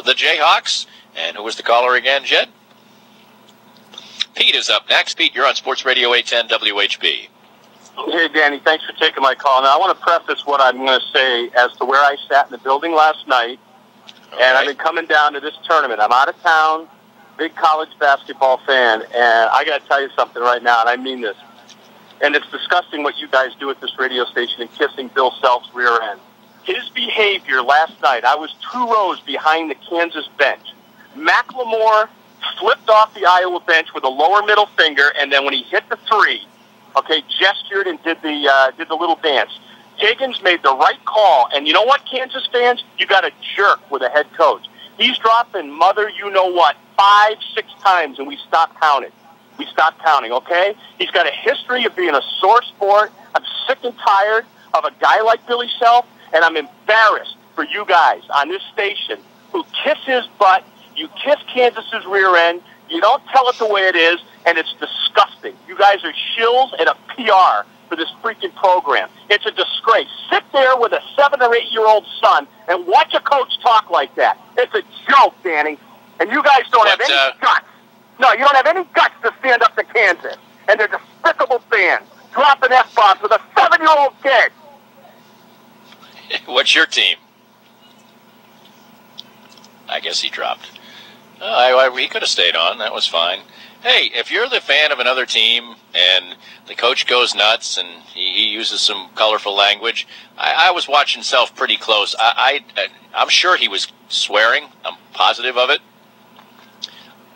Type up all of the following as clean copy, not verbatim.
the Jayhawks. And who was the caller again, Jed? Pete is up next. Pete, you're on Sports Radio 810 WHB. Hey, Danny, thanks for taking my call. Now, I want to preface what I'm going to say as to where I sat in the building last night, and I've been coming down to this tournament. I'm out of town, big college basketball fan, and I got to tell you something right now, and I mean this. And it's disgusting what you guys do at this radio station and kissing Bill Self's rear end. His behavior last night, I was 2 rows behind the Kansas bench. Macklemore flipped off the Iowa bench with a lower middle finger, and then when he hit the 3, gestured and did the little dance. Higgins made the right call, and you know what, Kansas fans? You got a jerk with a head coach. He's dropping mother you-know-what 5, 6 times, and we stopped counting. We stopped counting, okay? He's got a history of being a sore sport. I'm sick and tired of a guy like Billy Self, and I'm embarrassed for you guys on this station who kiss his butt. You kiss Kansas's rear end. You don't tell it the way it is, and it's disgusting. You guys are shills and a PR for this freaking program. It's a disgrace. Sit there with a 7 or 8 year old son and watch a coach talk like that. It's a joke, Danny. And you guys don't have any guts. No, you don't have any guts to stand up to Kansas. And they're despicable fans dropping F-bombs with a 7-year-old kid. What's your team? I guess he dropped. He could have stayed on. That was fine. Hey, if you're the fan of another team and the coach goes nuts and he uses some colorful language, I was watching Self pretty close. I'm sure he was swearing. I'm positive of it.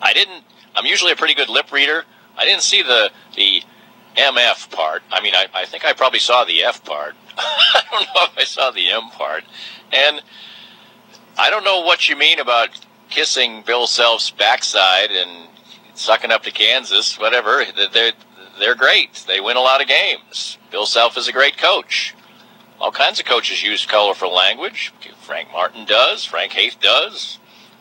I'm usually a pretty good lip reader. I didn't see the MF part. I mean, I think I probably saw the F part. I don't know if I saw the M part. And I don't know what you mean about kissing Bill Self's backside and sucking up to Kansas, whatever. They're great. They win a lot of games. Bill Self is a great coach. All kinds of coaches use colorful language. Frank Martin does. Frank Haith does.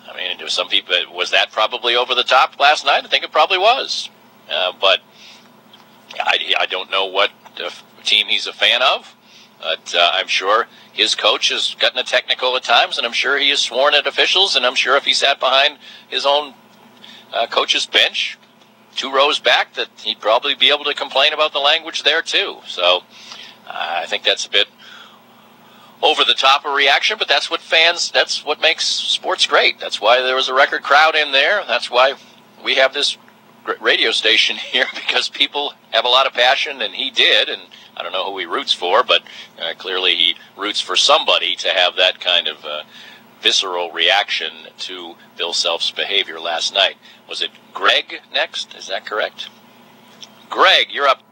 I mean, to some people, was that probably over the top last night? I think it probably was. But I don't know what team he's a fan of. But I'm sure his coach has gotten a technical at times, and I'm sure he has sworn at officials, and I'm sure if he sat behind his own coach's bench 2 rows back, that he'd probably be able to complain about the language there too. So I think that's a bit over the top a reaction, but that's what makes sports great. That's why there was a record crowd in there. That's why we have this radio station here, because people have a lot of passion, and he did, and I don't know who he roots for, but clearly he roots for somebody to have that kind of visceral reaction to Bill Self's behavior last night. Was it Greg next? Is that correct? Greg, you're up